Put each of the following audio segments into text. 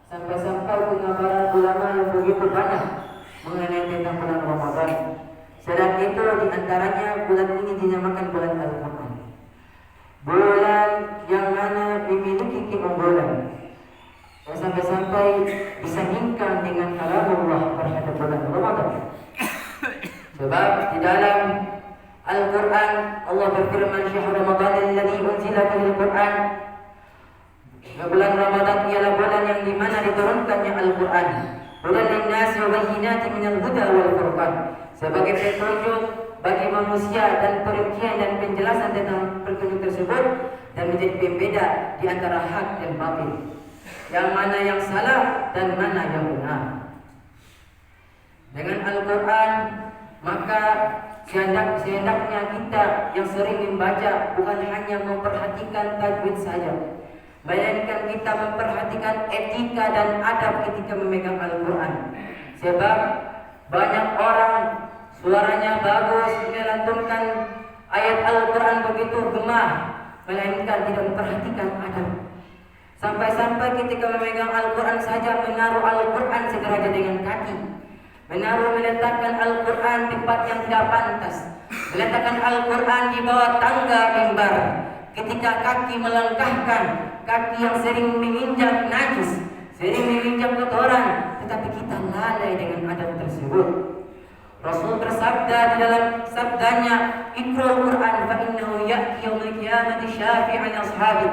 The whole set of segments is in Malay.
sampai-sampai pengabaran ulama yang begitu banyak mengenai tentang bulan Ramadan. Selain itu diantaranya bulan ini dinamakan bulan Al-Quran, bulan yang mana memiliki keunggulan dan sampai-sampai disandingkan dengan kalamullah pada bulan Ramadan. Sebab di dalam Al-Quran Allah berfirman, "Syahrul Ramadan alladzi unzila fihil Quran." Bulan Ramadan ialah bulan yang dimana diturunkannya Al-Quran. Hudan linnasi wa bayyinatin minal huda wal furqan, sebagai petunjuk bagi manusia dan perincian dan penjelasan tentang petunjuk tersebut, dan menjadi pembeda di antara hak dan batil, yang mana yang salah dan mana yang benar. Dengan Al-Quran maka sehendaknya kita yang sering membaca bukan hanya memperhatikan tajwid saja, melainkan kita memperhatikan etika dan adab ketika memegang Al-Quran. Sebab banyak orang suaranya bagus melantunkan ayat Al-Quran begitu gemah, melainkan tidak memperhatikan adab. Sampai-sampai ketika memegang Al-Quran saja menaruh Al-Quran sederajat dengan kaki, meletakkan Al-Quran di tempat yang tidak pantas, meletakkan Al-Quran di bawah tangga mimbar. Ketika kaki melangkahkan, kaki yang sering menginjak najis, sering menginjak kotoran, tetapi kita lalai dengan adab tersebut. Rasul bersabda di dalam sabdanya, "Iqra'ul Qur'an fa innahu ya'ti yaumil qiyamati syafi'an ashabi."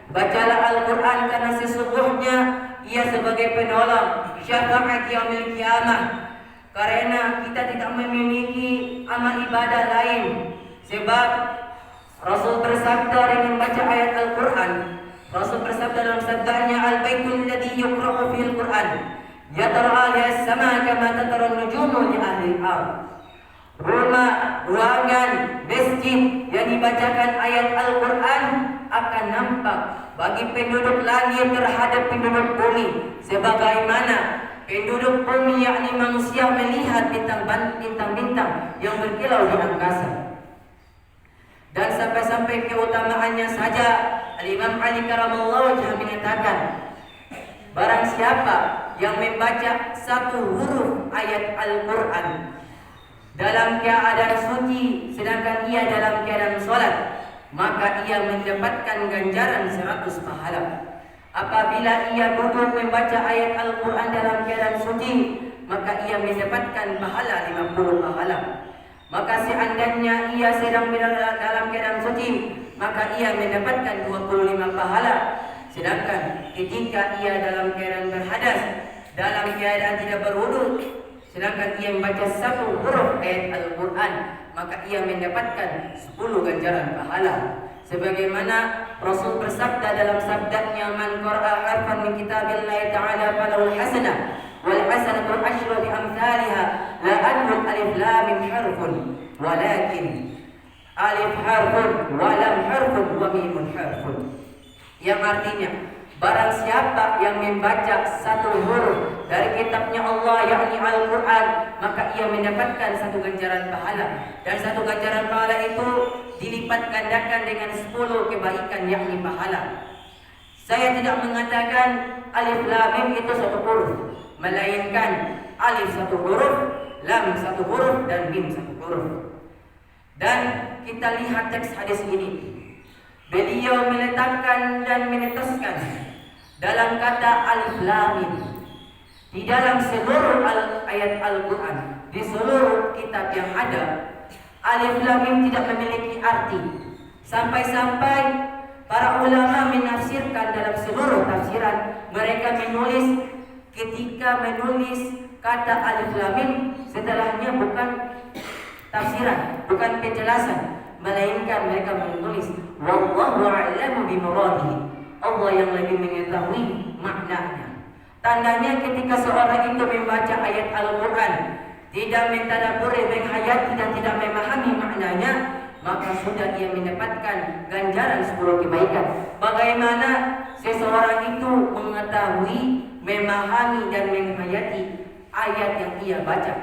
Bacalah Al-Quran karena sesungguhnya ia sebagai penolong syafaat yaumil qiyamah. Karena kita tidak memiliki amal ibadah lain. Sebab Rasul bersabda dengan membaca ayat Al-Quran. Rasul bersabda dalam sabdanya, "Al-baitul ladzi yuqra'u fil Qur'an yatara as-sama kama tatara an-nujumu li ahli al-ard." Rumah, ruangan, masjid yang dibacakan ayat Al-Quran akan nampak bagi penduduk langit terhadap penduduk bumi, sebagaimana penduduk bumi yakni manusia melihat bintang-bintang yang berkilau di angkasa. Dan sampai-sampai keutamaannya saja, Al-Imam Ali karamallahu wajhah menyatakan, barang siapa yang membaca satu huruf ayat Al-Quran dalam keadaan suci sedangkan ia dalam keadaan sholat, maka ia mendapatkan ganjaran 100 pahala. Apabila ia duduk membaca ayat Al-Quran dalam keadaan suci, maka ia mendapatkan pahala 50 pahala. Maka seandainya ia sedang dalam keadaan suci, maka ia mendapatkan 25 pahala. Sedangkan ketika ia dalam keadaan berhadas, dalam keadaan tidak berwudu, sedangkan ia membaca satu huruf ayat Al-Quran, maka ia mendapatkan 10 ganjaran pahala. Sebagaimana Rasul bersabda dalam sabdanya, "Man qara'a harfan min kitabillahi ta'ala falahu hasanah wal hasanatu asyru bi amsalha la adlu alif lam mim harfun walakin alif harfun wa lam harfun wa mim harfun." Yang artinya, barang siapa yang membaca satu huruf dari kitabnya Allah yakni Al-Quran, maka ia mendapatkan satu ganjaran pahala, dan satu ganjaran pahala itu dilipat gandakan dengan 10 kebaikan yakni pahala. Saya tidak mengatakan alif lam mim itu satu huruf, melainkan alif satu huruf, lam satu huruf, dan mim satu huruf. Dan kita lihat teks hadis ini, beliau meletakkan dan menetaskan dalam kata alif lam mim di dalam seluruh ayat Al-Quran, di seluruh kitab yang ada. Alif lam mim tidak memiliki arti, sampai-sampai para ulama menafsirkan dalam seluruh tafsiran. Mereka menulis, ketika menulis kata alif lam mim, setelahnya bukan tafsiran, bukan penjelasan, melainkan mereka menulis wallahu a'lamu bimuradihi, Allah yang lebih mengetahui maknanya. Tandanya ketika seorang itu membaca ayat Al-Quran, tidak mentadaburi, menghayati dan tidak memahami maknanya, maka sudah dia mendapatkan ganjaran 10 kebaikan. Bagaimana seseorang itu mengetahui, memahami dan menghayati ayat yang ia baca,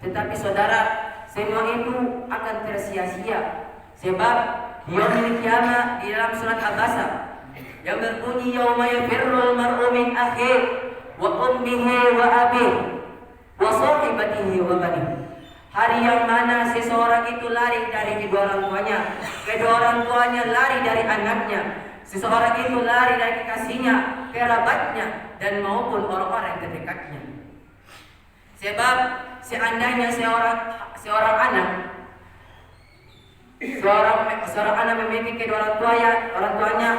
tetapi saudara, semua itu akan tersia-sia. Sebab di yaumil qiyamah, di dalam surat Al-Baqarah yang berbunyi yauma yafirrul mar'u min akhihi wa ummihi wa abihi wa sahibatihi wa banihi. Hari yang mana seseorang itu lari dari kedua orang tuanya lari dari anaknya, seseorang itu lari dari kekasihnya, kerabatnya, dan maupun orang-orang terdekatnya. Sebab seandainya seorang anak memiliki kedua orang tuanya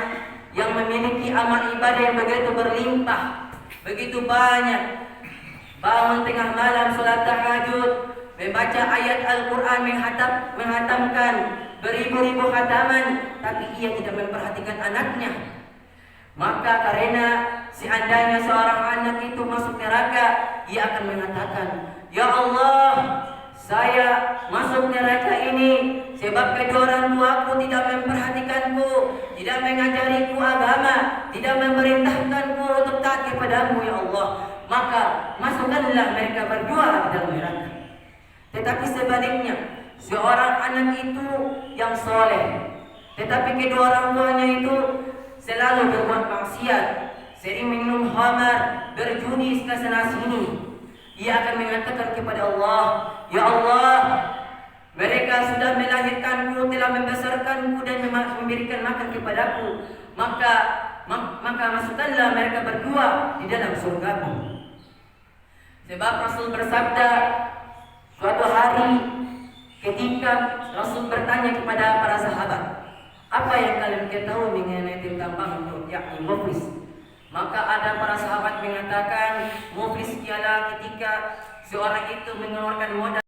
yang memiliki amal ibadah yang begitu berlimpah, begitu banyak, bangun tengah malam salat tahajud, membaca ayat Al-Quran, menghatamkan beribu-ribu khataman, tapi ia tidak memperhatikan anaknya. Maka karena seandainya seorang anak itu masuk neraka, ia akan mengatakan, "Ya Allah, saya masuk neraka ini sebab kedua orang tuaku tidak memperhatikanku, tidak mengajariku agama, tidak memerintahkanku untuk taat kepadamu, ya Allah. Maka masukkanlah mereka berdua di dalam neraka." Tetapi sebaliknya, seorang anak itu yang soleh, tetapi kedua orang tuanya itu selalu berbuat maksiat, sering minum khamar, berjudi sana sini, ia akan mengatakan kepada Allah, "Ya Allah, mereka sudah melahirkanku, telah membesarkanku dan memberikan makan kepadaku, maka masukkanlah mereka berdua di dalam surgamu." Sebab Rasul bersabda, suatu hari ketika Rasul bertanya kepada para sahabat, "Apa yang kalian ketahui mengenai tentang bangkrut, yakni muflis?" Maka ada para sahabat mengatakan, muflis ialah ketika seorang itu mengeluarkan modal